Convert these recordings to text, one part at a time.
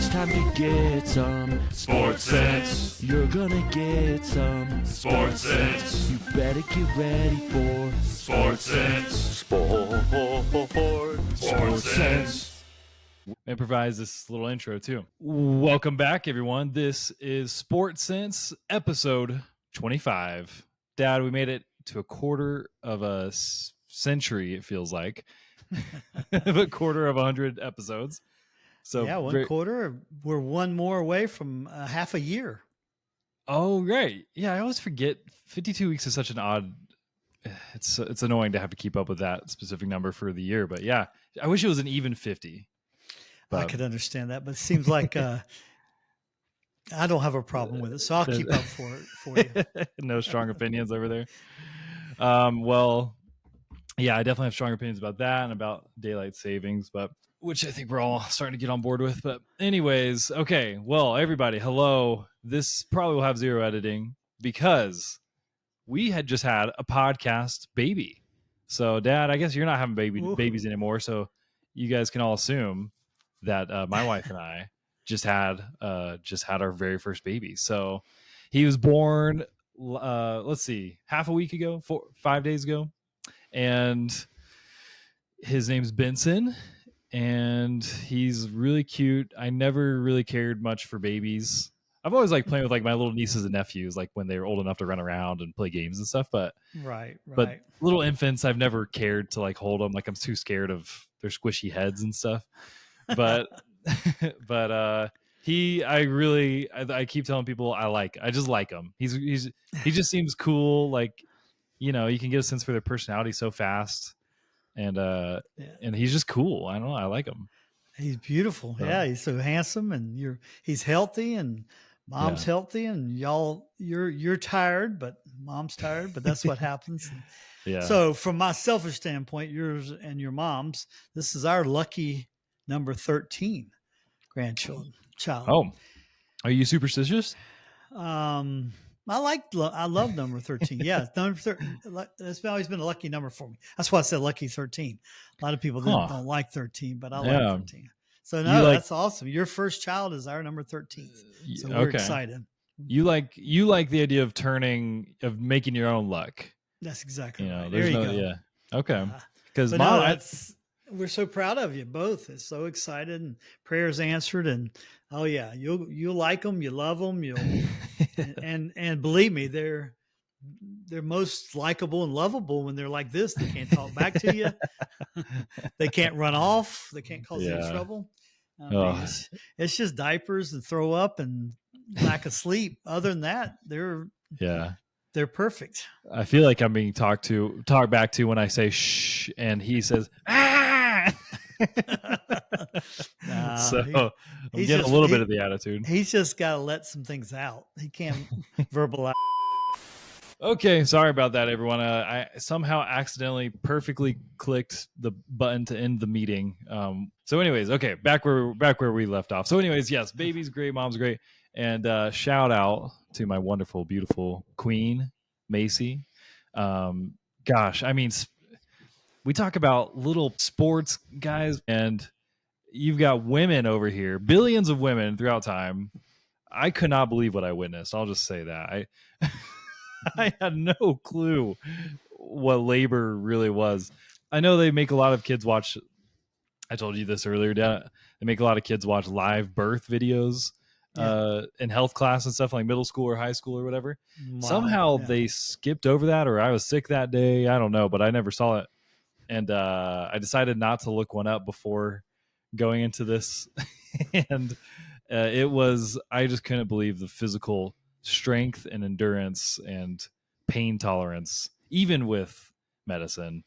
It's time to get some SportSense. You're gonna get some SportSense. You better get ready for SportSense. SportSense. Improvise this little intro too. Welcome back, everyone. This is SportSense episode 25. Dad, we made it to a quarter of a century, it feels like. A quarter of 100 episodes. So yeah, quarter. We're one more away from half a year. Oh, right. Yeah, I always forget 52 weeks is such an odd. It's annoying to have to keep up with that specific number for the year. But yeah, I wish it was an even 50. I could understand that, but it seems like I don't have a problem with it, so I'll keep up for you. No strong opinions over there. Well, yeah, I definitely have strong opinions about that and about daylight savings, but which I think we're all starting to get on board with. But anyways, okay. Well, everybody, hello. This probably will have zero editing because we had just had a podcast baby. So, Dad, I guess you're not having babies anymore. So you guys can all assume that my wife and I just had our very first baby. So he was born, let's see, half a week ago, 5 days ago. And his name's Benson, and he's really cute. I never really cared much for babies. I've always liked playing with like my little nieces and nephews, like when they were old enough to run around and play games and stuff. But But little infants, I've never cared to like hold them. Like I'm too scared of their squishy heads and stuff. But I keep telling people I just like him. He just seems cool. Like, you know, you can get a sense for their personality so fast. And he's just cool. I don't know. I like him. He's beautiful. So, yeah, he's so handsome, and he's healthy, and mom's healthy, and you're tired, but mom's tired. But that's what happens. Yeah. So from my selfish standpoint, yours and your mom's, this is our lucky number 13 grandchild. Oh, are you superstitious? I love number 13. Yeah, number 13. It's always been a lucky number for me. That's why I said lucky 13. A lot of people don't like 13, but I like 13. So that's awesome. Your first child is our number 13. So we're excited. You like the idea of making your own luck. That's exactly right. There you go. Yeah. Okay. Because we're so proud of you both. It's so excited, and prayers answered, and oh yeah, you like them, you love them, and believe me, they're most likable and lovable when they're like this. They can't talk back to you. They can't run off. They can't cause any trouble. It's just diapers and throw up and lack of sleep. Other than that, they're perfect. I feel like I'm being talked back to when I say shh, and he says ah. So I'm getting a little bit of the attitude. He's just got to let some things out. He can't verbalize. Okay, sorry about that, everyone. I somehow accidentally perfectly clicked the button to end the meeting. So anyways, okay, back where we left off. So anyways, yes, baby's great, mom's great. And shout out to my wonderful, beautiful queen, Macy. Gosh, I mean, we talk about little sports guys, and you've got women over here, billions of women throughout time. I could not believe what I witnessed. I'll just say that. I had no clue what labor really was. I know they make a lot of kids watch. I told you this earlier, Dad. They make a lot of kids watch live birth videos in health class and stuff, like middle school or high school or whatever. Wow. Somehow they skipped over that, or I was sick that day. I don't know, but I never saw it. And I decided not to look one up before going into this. And I just couldn't believe the physical strength and endurance and pain tolerance, even with medicine.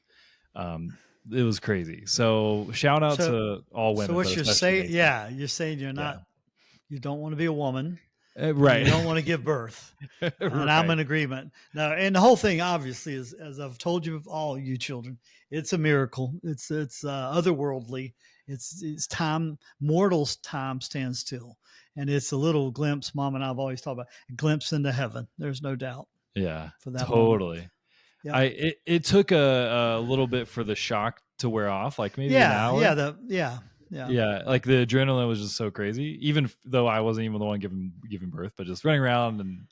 It was crazy. So shout out to all women. So what you're saying, you're saying you don't want to be a woman. Right. You don't want to give birth. Right. And I'm in agreement. Now, and the whole thing obviously is, as I've told you, all you children, it's a miracle. It's otherworldly. It's time, mortal's time stands still. And it's a little glimpse, Mom and I have always talked about, a glimpse into heaven. There's no doubt. Yeah. For that totally. Yeah. It took a little bit for the shock to wear off, like maybe an hour. Yeah. like the adrenaline was just so crazy, even though I wasn't even the one giving birth, but just running around and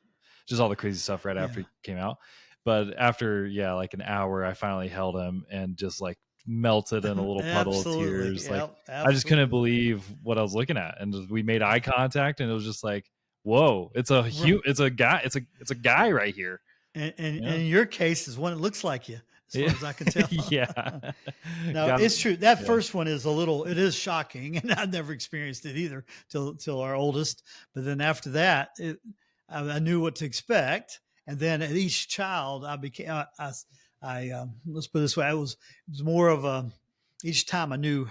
just all the crazy stuff right after Yeah. he came out. But after, like an hour, I finally held him and just like melted in a little puddle of Absolutely. tears. Like Yep, I just couldn't absolutely. believe what I was looking at. And we made eye contact and it was just like, whoa, it's a guy. It's a guy right here. And Yeah. in your case is one that looks like you, as far as I can tell. Yeah. No, Got it's it. true. That Yeah. first one is it is shocking, and I've never experienced it either till our oldest. But then after that, I knew what to expect. And then at each child, I became, let's put it this way, it was more of each time I knew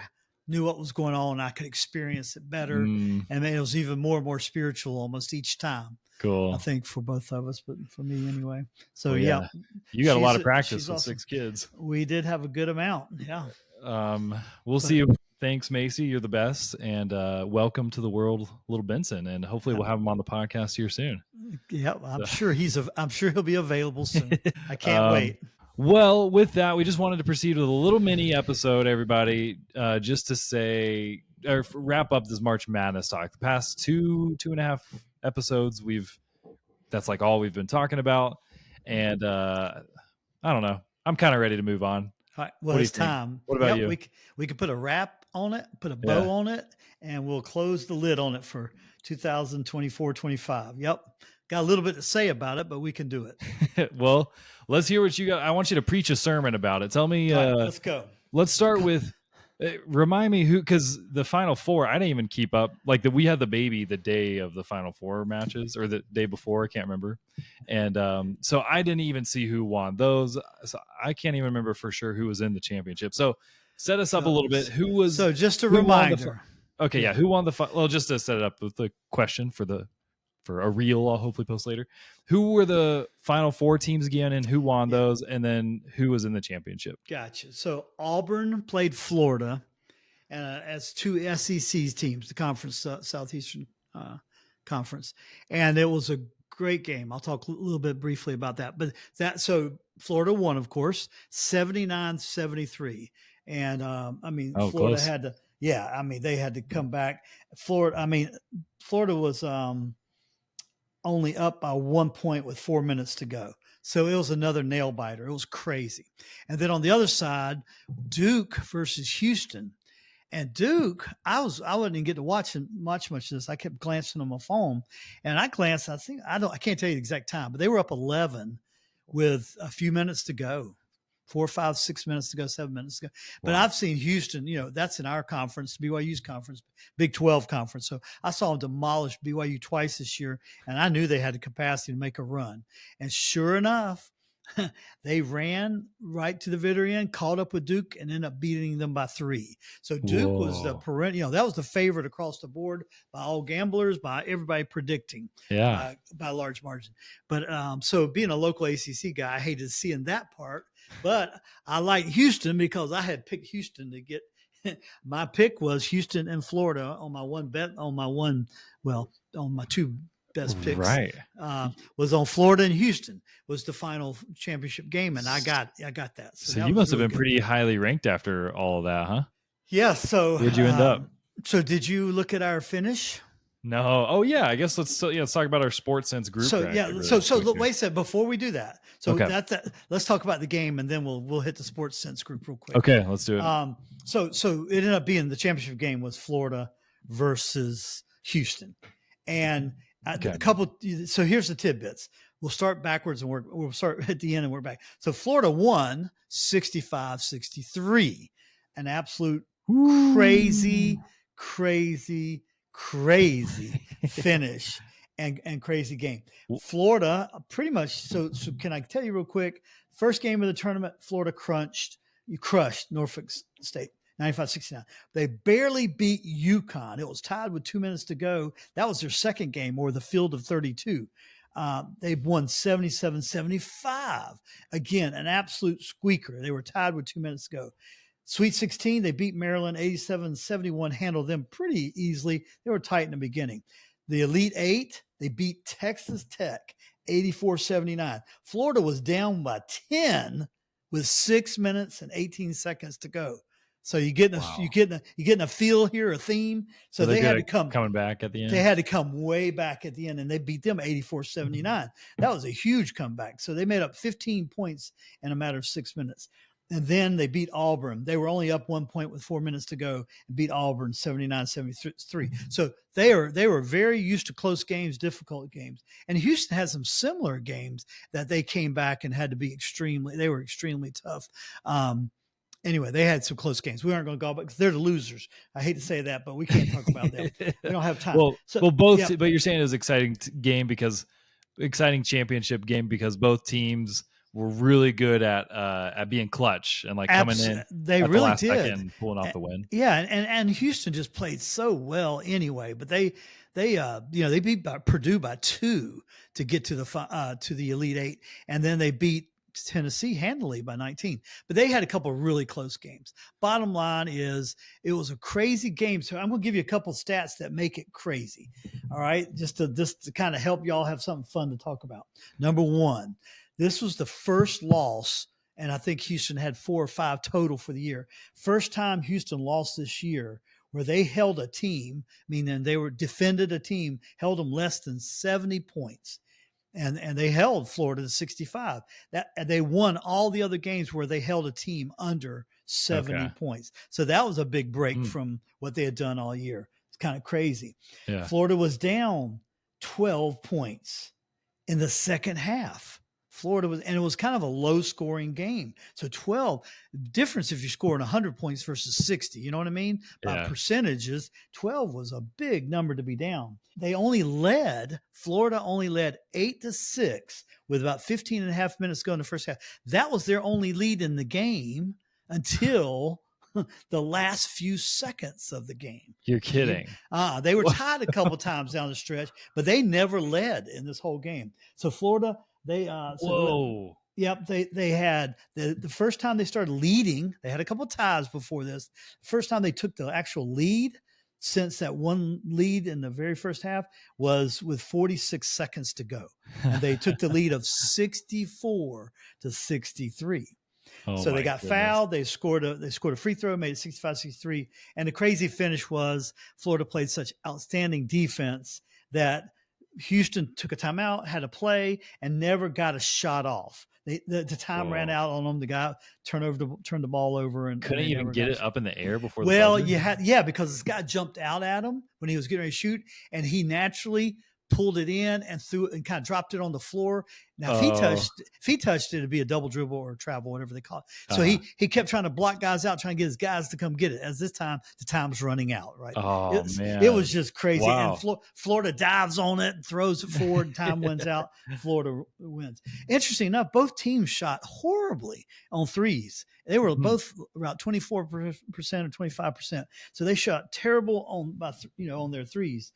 what was going on. I could experience it better. And then it was even more and more spiritual almost each time. Cool. I think for both of us, but for me anyway. So Well, yeah, you got a lot of she's practice with awesome. 6 kids. We did have a good amount. Yeah. We'll see you. Thanks, Macy. You're the best. And welcome to the world, little Benson. And hopefully we'll have him on the podcast here soon. Yeah, I'm sure he'll be available soon. I can't wait. Well, with that, we just wanted to proceed with a little mini episode, everybody, just to say, or wrap up this March Madness talk. The past two and a half episodes, that's like all we've been talking about. And I don't know. I'm kind of ready to move on. All right, well, it's time. What about you? We could put a wrap on it, put a bow on it, and we'll close the lid on it for 2024-25. Yep. Got a little bit to say about it, but we can do it. Well, let's hear what you got. I want you to preach a sermon about it. Tell me. Right, let's go. Let's start with. Remind me who, because the Final Four, I didn't even keep up. Like we had the baby the day of the Final Four matches, or the day before, I can't remember. And so I didn't even see who won those. So I can't even remember for sure who was in the championship. So set us up a little bit. Who was? So just a reminder. Okay, yeah. Who won the? Well, just to set it up with the question for a reel, I'll hopefully post later. Who were the Final Four teams again, and who won those, and then who was in the championship? Gotcha. So Auburn played Florida as two SEC teams, the conference, Southeastern Conference, and it was a great game. I'll talk a little bit briefly about that. But so Florida won, of course, 79-73. And Florida close. had to, they had to come back. Florida was only up by 1 point with 4 minutes to go. So it was another nail biter. It was crazy. And then on the other side, Duke versus Houston. And Duke, I wouldn't even get to watch much of this. I kept glancing on my phone, and I glanced. I can't tell you the exact time, but they were up 11 with a few minutes to go. 4, 5, 6 minutes to go, 7 minutes to go. But I've seen Houston, that's in our conference, BYU's conference, Big 12 conference. So I saw them demolish BYU twice this year, and I knew they had the capacity to make a run. And sure enough, they ran right to the very end, caught up with Duke, and ended up beating them by 3. So Duke was the that was the favorite across the board by all gamblers, by everybody predicting, by a large margin. But so being a local ACC guy, I hated seeing that part. But I like Houston because I had picked Houston to get. My pick was Houston and Florida on my one bet on my 2 best picks. Right. Was on Florida and Houston was the final championship game, and I got that. So you must have been pretty highly ranked after all of that, huh? Yeah. So where'd you end up? So did you look at our finish? No. Oh yeah. I guess let's talk about our SportSense group. So look, wait a second before we do that. So let's talk about the game, and then we'll hit the SportSense group real quick. Okay, let's do it. So it ended up being the championship game was Florida versus Houston, and a couple. So here's the tidbits. We'll start backwards and we'll start at the end and work back. So Florida won 65-63, an absolute crazy finish and crazy game. Florida pretty much. So can I tell you real quick? First game of the tournament, Florida crushed Norfolk State 95-69. They barely beat UConn. It was tied with 2 minutes to go. That was their second game, or the field of 32. They won 77-75. Again, an absolute squeaker. They were tied with 2 minutes to go. Sweet 16, they beat Maryland 87-71, handled them pretty easily. They were tight in the beginning. The Elite Eight, they beat Texas Tech 84-79. Florida was down by 10 with 6 minutes and 18 seconds to go. So you getting a feel here, a theme. So they had to coming back at the end. They had to come way back at the end, and they beat them 84-79. That was a huge comeback. So they made up 15 points in a matter of 6 minutes. And then they beat Auburn. They were only up 1 point with 4 minutes to go and beat Auburn 79-73. So they were very used to close games, difficult games. And Houston had some similar games that they came back and had to be they were extremely tough. Anyway, they had some close games. We aren't going to go back because they're the losers. I hate to say that, but we can't talk about them. We don't have time. But you're saying it was exciting exciting championship game because both teams were really good at being clutch and like coming in. They at really the last did, second, pulling off the win. Yeah, and Houston just played so well anyway. But they beat Purdue by 2 to get to the Elite Eight, and then they beat Tennessee handily by 19. But they had a couple of really close games. Bottom line is it was a crazy game. So I'm going to give you a couple of stats that make it crazy. All right. Just to kind of help y'all have something fun to talk about. Number one, this was the first loss, and I think Houston had 4 or 5 total for the year. First time Houston lost this year where they held a team, meaning they defended a team, held them less than 70 points. And they held Florida to 65. They won all the other games where they held a team under 70 points. So that was a big break from what they had done all year. It's kind of crazy. Yeah. Florida was down 12 points in the second half. And it was kind of a low scoring game. So 12 difference if you're scoring 100 points versus 60, you know what I mean? By percentages, 12 was a big number to be down. Florida only led 8-6 with about 15 and a half minutes to go in the first half. That was their only lead in the game until the last few seconds of the game. You're kidding. They were tied a couple times down the stretch, but they never led in this whole game. So Florida, they had the first time they started leading. They had a couple ties before this. First time they took the actual lead since that one lead in the very first half was with 46 seconds to go, and they took the lead of 64-63. So they got fouled. They scored a free throw, made it 65-63. And the crazy finish was Florida played such outstanding defense that Houston took a timeout, had a play, and never got a shot off. The time ran out on them. The guy turned the ball over and couldn't even get it up in the air before. Because this guy jumped out at him when he was getting ready to shoot, and he naturally pulled it in and threw it and kind of dropped it on the floor. Now, if he touched it, it'd be a double dribble or travel, whatever they call it. So he kept trying to block guys out, trying to get his guys to come get it. As this time, the time's running out, right? Man. It was just crazy. Wow. And Florida dives on it and throws it forward, and time wins out. Florida wins. Interesting enough, both teams shot horribly on threes. They were both about 24% or 25%. So they shot terrible on their threes.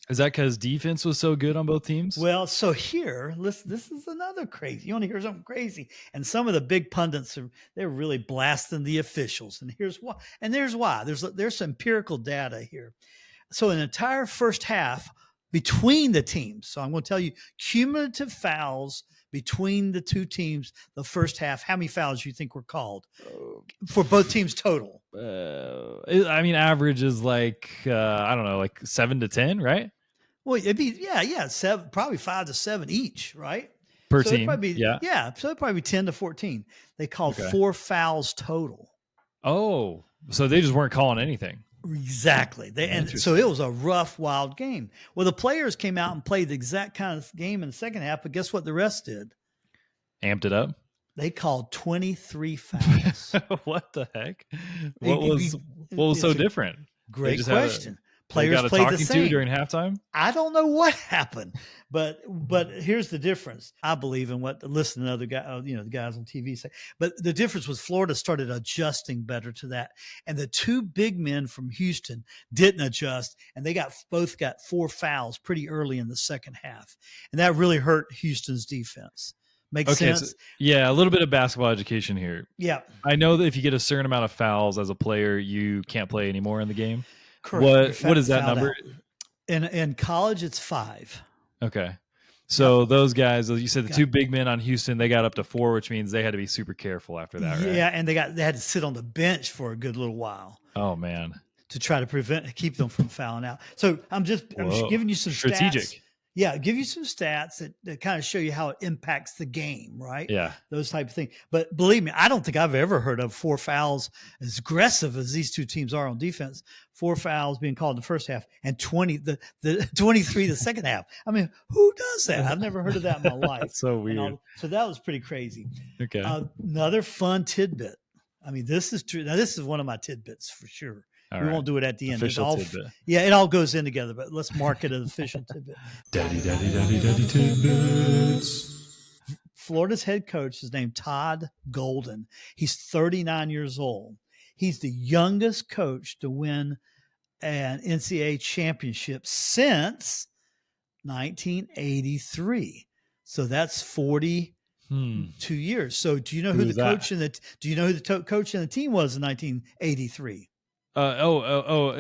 Is that because defense was so good on both teams? Well, so here, listen, this is another crazy. You want to hear something crazy? And some of the big pundits they're really blasting the officials. And here's why. And there's why. There's some empirical data here. So an entire first half between the teams. So I'm going to tell you cumulative fouls between the two teams, the first half. How many fouls you think were called for both teams total? Average is like 7 to 10, right? Well, it'd be seven, probably 5 to 7 each, right? Per so team. So it'd probably be 10 to 14. They called 4 fouls total. Oh, so they just weren't calling anything. Exactly. And so it was a rough, wild game. Well, the players came out and played the exact kind of game in the second half, but guess what the rest did? Amped it up. They called 23 fouls. What the heck? What was so different? Great question. Players played the same during halftime. I don't know what happened, but here's the difference. I believe in what listen to other guys, the guys on TV say. But the difference was Florida started adjusting better to that, and the two big men from Houston didn't adjust, and they both got 4 fouls pretty early in the second half, and that really hurt Houston's defense. Makes sense? So, a little bit of basketball education here. Yeah, I know that if you get a certain amount of fouls as a player, you can't play anymore in the game. Correct. What is that number? In college, it's 5. Okay. So those guys, you said the two big men on Houston, they got up to 4, which means they had to be super careful after that, right? Yeah, and they had to sit on the bench for a good little while Oh man, to try to keep them from fouling out. So I'm just giving you some strategic. stats. Yeah, give you some stats that kind of show you how it impacts the game, right? Yeah. Those type of things. But believe me, I don't think I've ever heard of 4 fouls as aggressive as these two teams are on defense. 4 fouls being called in the first half and 23 the second half. I mean, who does that? I've never heard of that in my life. So weird. So that was pretty crazy. Okay. Another fun tidbit. I mean, this is true. Now, this is one of my tidbits for sure. We won't do it at the end. Official tidbit. Yeah, it all goes in together, but let's mark it as official tidbit. Daddy tidbits. Florida's head coach is named Todd Golden. He's 39 years old. He's the youngest coach to win an NCAA championship since 1983. So that's 42 years. So do you know who the coach coach in the team was in 1983?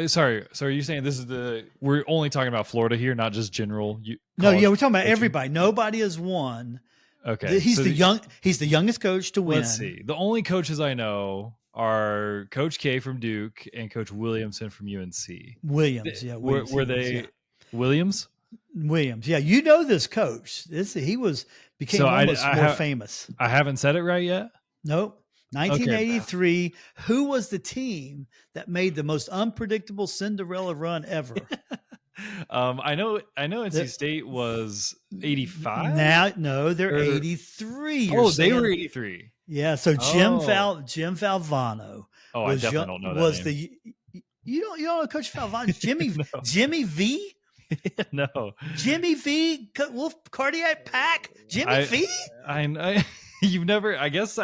Sorry. So are you saying this is we're only talking about Florida here, not just general? No, yeah, we're talking about everybody. Nobody has won. Okay. He's the youngest coach to win. Let's see. The only coaches I know are Coach K from Duke and Coach Williamson from UNC. Williams, yeah. Were they Williams? Williams, yeah. You know this coach. He became almost more famous. I haven't said it right yet? Nope. 1983, okay. Who was the team that made the most unpredictable Cinderella run ever? I know NC State was 85. No, they're 83. They were 83. Yeah, so Jim Valvano. Oh, I definitely don't know that name. You don't know Coach Valvano? Jimmy V? No. Jimmy V, Wolf Cardiac Pack? Jimmy V? You've never, I guess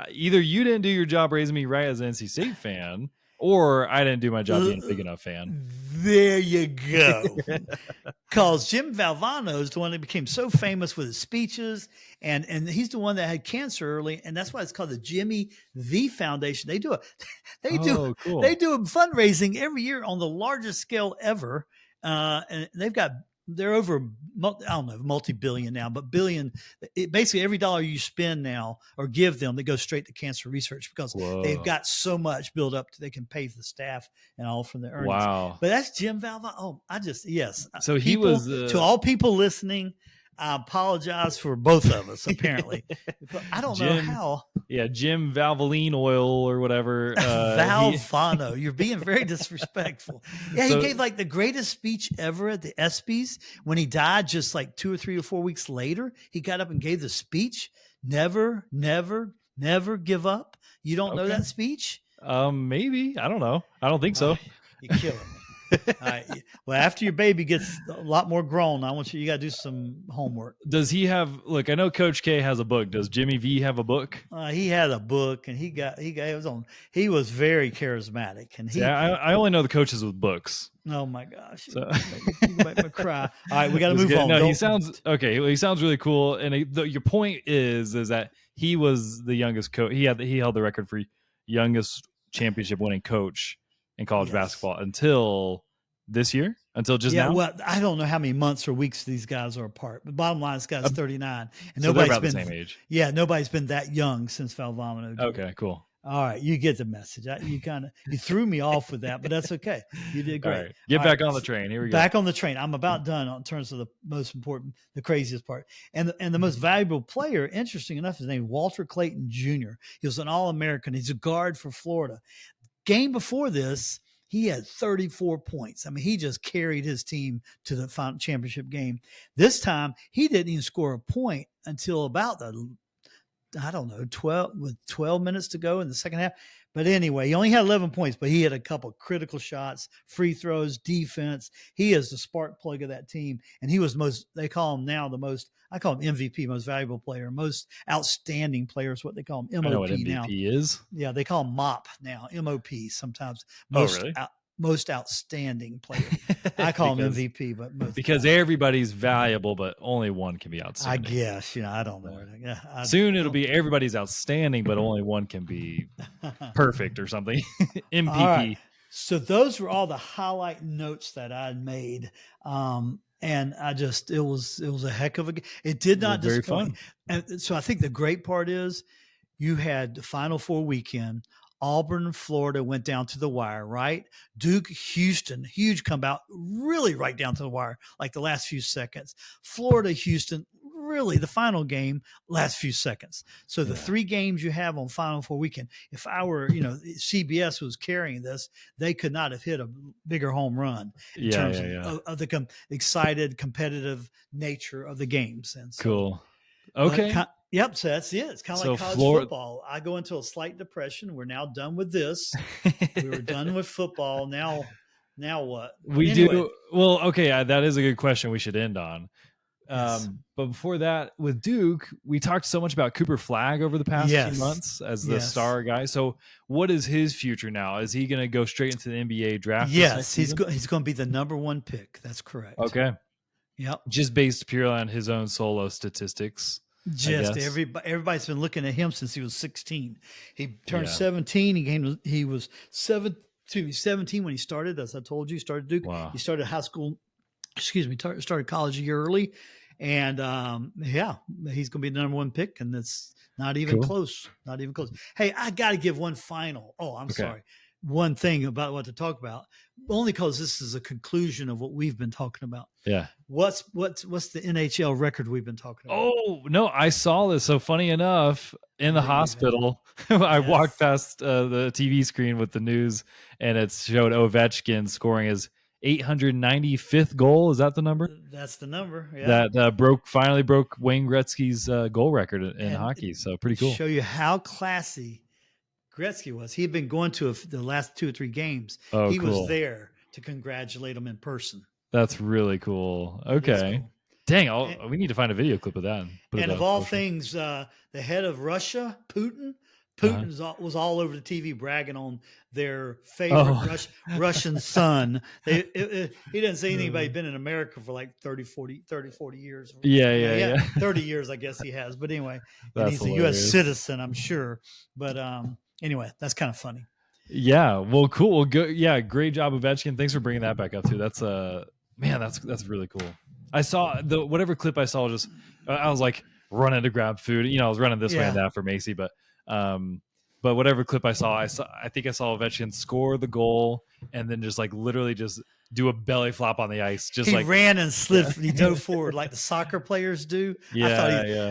either you didn't do your job raising me right as an NC State fan, or I didn't do my job being a big enough fan. There you go. Because Jim Valvano is the one that became so famous with his speeches, and he's the one that had cancer early, and that's why it's called the Jimmy V Foundation. They do fundraising every year on the largest scale ever, and they're over, I don't know, multi-billion now, but billion. Basically, every dollar you spend now or give them, they go straight to cancer research because they've got so much built up they can pay the staff and all from their earnings. Wow! But that's Jim Valvano. Oh, yes. So he was to all people listening. I apologize for both of us. Apparently, I don't know how. Yeah, Jim Valvoline Oil or whatever. Valvano, you're being very disrespectful. Yeah, he gave like the greatest speech ever at the ESPYs when he died. Just like 2 or 3 or 4 weeks later, he got up and gave the speech. Never, never, never give up. You don't know that speech? Maybe. I don't know. I don't think so. You're killing me. All right. Well, after your baby gets a lot more grown, you got to do some homework. Does he have? Look, I know Coach K has a book. Does Jimmy V have a book? He had a book, and he was very charismatic, and I only know the coaches with books. Oh my gosh! So. You make me cry. All right, we got to move on. No, he sounds okay. He sounds really cool. And your point is that he was the youngest coach. He held the record for youngest championship winning coach in college basketball until this year, until just now. Well, I don't know how many months or weeks these guys are apart, but bottom line, this guy's 39, and so nobody's about the same age. Yeah, nobody's been that young since Valvano. Okay, cool. All right, you get the message. You threw me off with that, but that's okay. You did great. All right. Get back on the train. Here we go. Back on the train. I'm about done in terms of the most important, the craziest part. And the most valuable player, interesting enough, is named Walter Clayton Jr. He was an All-American. He's a guard for Florida. Game before this, he had 34 points. I mean, he just carried his team to the final championship game. This time, he didn't even score a point until about 12 minutes to go in the second half. But anyway, he only had 11 points, but he had a couple critical shots, free throws, defense. He is the spark plug of that team. And he was I call him MVP, most valuable player, most outstanding player is what they call him. MOP I know what MVP now. is. Yeah, they call him MOP now, MOP sometimes. Most outstanding player. I call him MVP, but because everybody's valuable, but only one can be outstanding. I guess, I don't know. Soon it'll be everybody's outstanding, but only one can be perfect or something. MVP. Right. So those were all the highlight notes that I made. And it was a heck of a game. It did not Very disappoint. fun. And so I think the great part is you had the Final Four weekend. Auburn and Florida went down to the wire, right? Duke, Houston, huge comeback, really right down to the wire, like the last few seconds. Florida, Houston, really the final game, last few seconds. So the 3 games you have on Final Four weekend, if I were, CBS was carrying this, they could not have hit a bigger home run in terms of the excited, competitive nature of the games. And so, cool. Okay. Yep. So that's it. It's kind of like college football. I go into a slight depression. We're now done with this. We were done with football. Now what? Do. Well, okay. That is a good question we should end on. Yes. But before that, with Duke, we talked so much about Cooper Flagg over the past few months as the star guy. So what is his future now? Is he going to go straight into the NBA draft? Yes. He's going to be the number 1 pick. That's correct. Okay. Yep. Just based purely on his own solo statistics. Just everybody's been looking at him since he was 16. He turned 17. He was 17 when he started. As I told you, he started Duke. Wow. He started high school. Started college a year early, and he's going to be the number 1 pick, and it's not even close. Not even close. Hey, I got to give one final. Oh, I'm sorry. One thing about what to talk about, only because this is a conclusion of what we've been talking about. Yeah. What's the NHL record we've been talking about? Oh, no, I saw this. So funny enough, in the hospital, I walked past the TV screen with the news, and it showed Ovechkin scoring his 895th goal. Is that the number? That's the number. Yeah. That finally broke Wayne Gretzky's goal record in hockey. So pretty cool. Show you how classy Gretzky was. He had been going to the last 2 or 3 games. He was there to congratulate him in person. That's really cool. Okay. Cool. Dang, we need to find a video clip of that. And of all things, the head of Russia, Putin was all over the TV bragging on their favorite Russian son. He didn't say anybody been in America for like 30, 40 years. Yeah. 30 years, I guess he has. But anyway, he's hilarious. a U.S. citizen, I'm sure. But anyway, that's kind of funny. Yeah. Well, cool. Well, good. Yeah. Great job, Ovechkin. Thanks for bringing that back up too. That's that's really cool. I saw whatever clip I saw. I was like running to grab food. I was running this way and that for Macy, but whatever clip I think I saw Ovechkin score the goal and then just like literally just do a belly flop on the ice. He ran and slipped. He dove forward like the soccer players do. I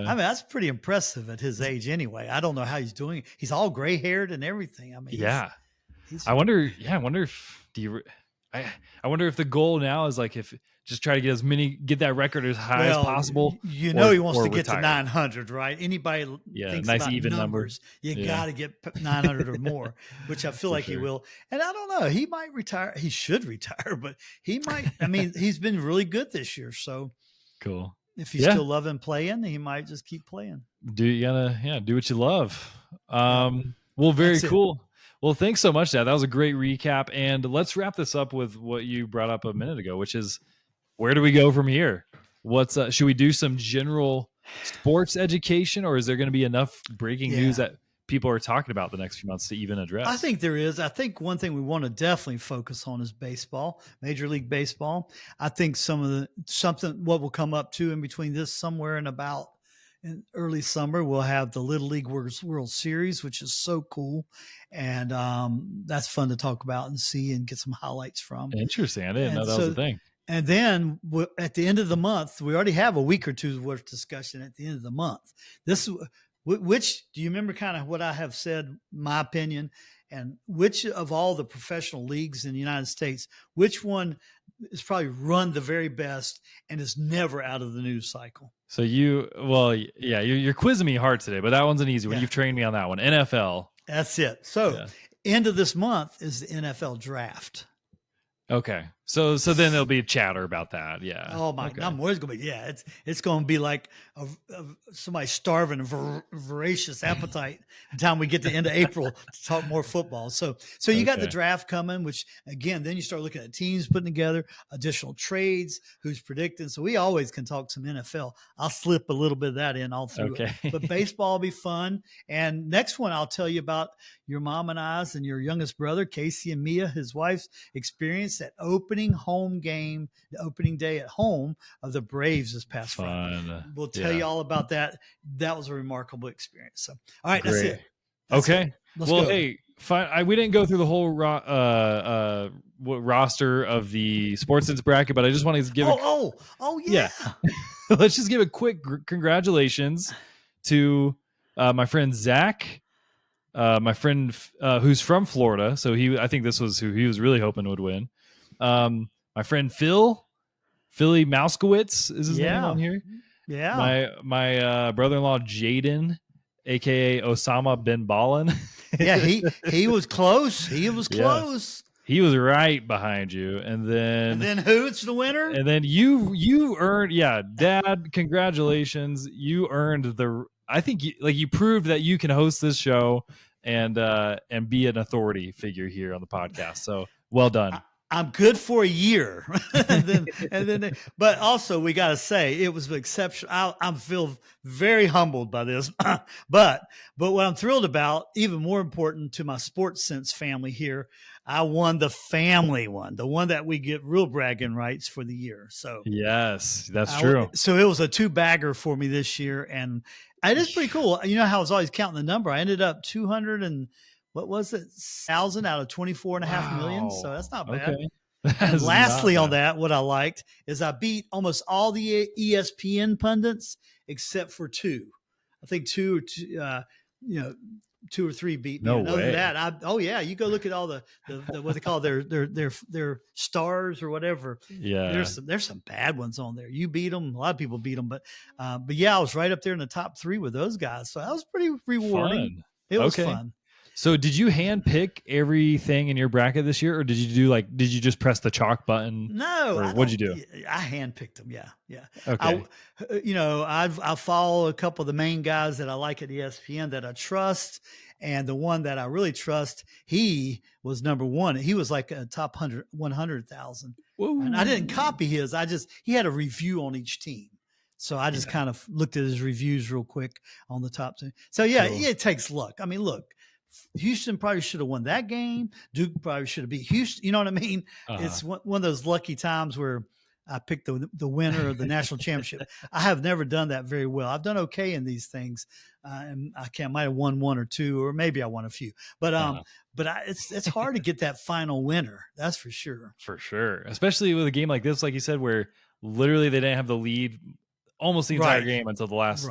mean, that's pretty impressive at his age anyway. I don't know how he's doing. He's all gray haired and everything. I mean, I wonder if I wonder if the goal now is like if just try to get that record as high as possible. He wants to get to 900, right? Anybody thinks nice about even numbers, you got to get 900 or more, which I feel like he will. And I don't know, he might retire. He should retire, but he might. I mean, he's been really good this year, so cool. If he's still loving playing, he might just keep playing. You gotta do what you love. Well, very cool. Well, thanks so much, Dad. That was a great recap. And let's wrap this up with what you brought up a minute ago, which is where do we go from here? Should we do some general sports education, or is there going to be enough breaking news that people are talking about the next few months to even address? I think there is. I think one thing we want to definitely focus on is baseball, Major League Baseball. I think what will come up too in between this somewhere in early summer, we'll have the Little League World Series, which is so cool. And that's fun to talk about and see and get some highlights from. Interesting. I didn't know that was a thing. And then at the end of the month, we already have a week or two's worth of discussion at the end of the month. Which do you remember kind of what I have said, my opinion, and which of all the professional leagues in the United States, which one is probably run the very best and is never out of the news cycle? So you're quizzing me hard today, but that one's an easy one. You've trained me on that one. NFL. That's it. So end of this month is the NFL draft. Okay. So then there'll be chatter about that. Yeah. Oh my God. I'm always going to be, it's going to be like somebody starving a voracious appetite by the time we get to the end of April to talk more football. So you got the draft coming, which again, then you start looking at teams putting together additional trades, who's predicting. So we always can talk some NFL. I'll slip a little bit of that in all through it. But baseball will be fun. And next one, I'll tell you about your mom and I's and your youngest brother, Casey and Mia, his wife's experience at opening opening home game, the opening day at home of the Braves this past Friday. Fun. We'll tell you all about that. That was a remarkable experience. So, all right, Great. that's it. That's Okay. it. Let's Well, go. hey, fine. We didn't go through the whole roster of the SportSense bracket, but I just wanted to give yeah. let's just give a quick congratulations to my friend Zach, my friend who's from Florida. So I think this was who he was really hoping would win. My friend Philly Mouskowitz is his name on here. Yeah. My brother-in-law Jaden, aka Osama bin Laden. Yeah, he was close. He was close. He was right behind you, and then who's the winner? And then you earned, Dad. Congratulations, you earned I think you proved that you can host this show and be an authority figure here on the podcast. So well done. I'm good for a year, but also we got to say it was exceptional. I feel very humbled by this, but what I'm thrilled about, even more important to my SportSense family here, I won the family one, the one that we get real bragging rights for the year. So yes, that's true. So it was a 2-bagger for me this year, and it is pretty cool. You know how I was always counting the number. I ended up 200 and what was it, 1,000 out of 24.5 million. So that's not bad. Okay. And lastly on that, what I liked is I beat almost all the ESPN pundits except for 2. I think 2 or 3 beat me. No Other way. than that, you go look at all the what they call their stars or whatever. Yeah, there's some bad ones on there. You beat them. A lot of people beat them, but yeah, I was right up there in the top 3 with those guys. So that was pretty rewarding. Fun. It was fun. So did you hand pick everything in your bracket this year, or did you just press the chalk button? No. Or what'd you do? I handpicked them. Yeah. Okay. I follow a couple of the main guys that I like at ESPN that I trust. And the one that I really trust, he was number 1. He was like a top 100,000. And I didn't copy his. He had a review on each team. So I just kind of looked at his reviews real quick on the top 2. So cool. It takes luck. I mean, look, Houston probably should have won that game. Duke probably should have beat Houston. You know what I mean? It's one of those lucky times where I picked the winner of the national championship. I have never done that very well. I've done okay in these things. And I might have won 1 or 2, or maybe I won a few, but it's hard to get that final winner. That's for sure. For sure. Especially with a game like this, like you said, where literally they didn't have the lead almost the entire game until the last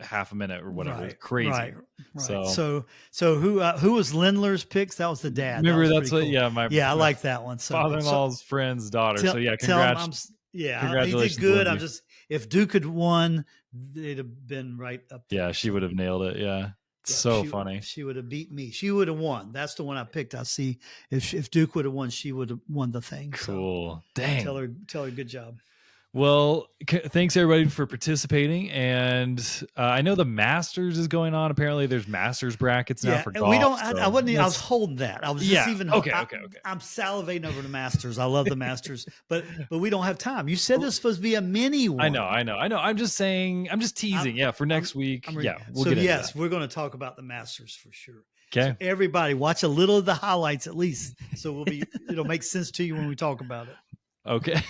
half a minute or whatever. It's crazy. Right. So who was Lindler's picks? That was the dad. Remember that's what? Cool. Yeah, I like that one. So father-in-law's friend's daughter. Congrats. Congratulations. He did good. If Duke had won, they'd have been right up there. Yeah, she would have nailed it. Yeah. Funny. She would have beat me. She would have won. That's the one I picked. I see if Duke would have won, she would have won the thing. Cool. So dang. Tell her good job. Well, thanks everybody for participating, and I know the Masters is going on. Apparently, there's Masters brackets now for golf. We don't. I was holding that. I was just okay. I'm salivating over the Masters. I love the Masters, but we don't have time. You said this was supposed to be a mini one. I know. I'm just saying. I'm just teasing. For next week. We'll get into that. We're going to talk about the Masters for sure. Okay. So everybody, watch a little of the highlights at least, so it'll make sense to you when we talk about it. Okay.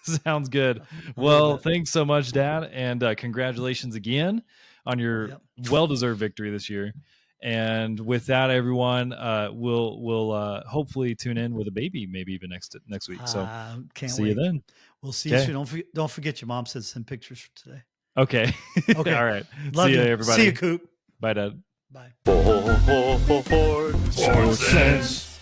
Sounds good. Well, thanks so much, Dad, and congratulations again on your well-deserved victory this year. And with that, everyone, we'll hopefully tune in with a baby, maybe even next week. So can't see wait. you then. We'll see you soon. Don't forget your mom said send pictures for today. Okay. Okay. All right. Love see you, everybody. See you, Coop. Bye, Dad. Bye. SportSense.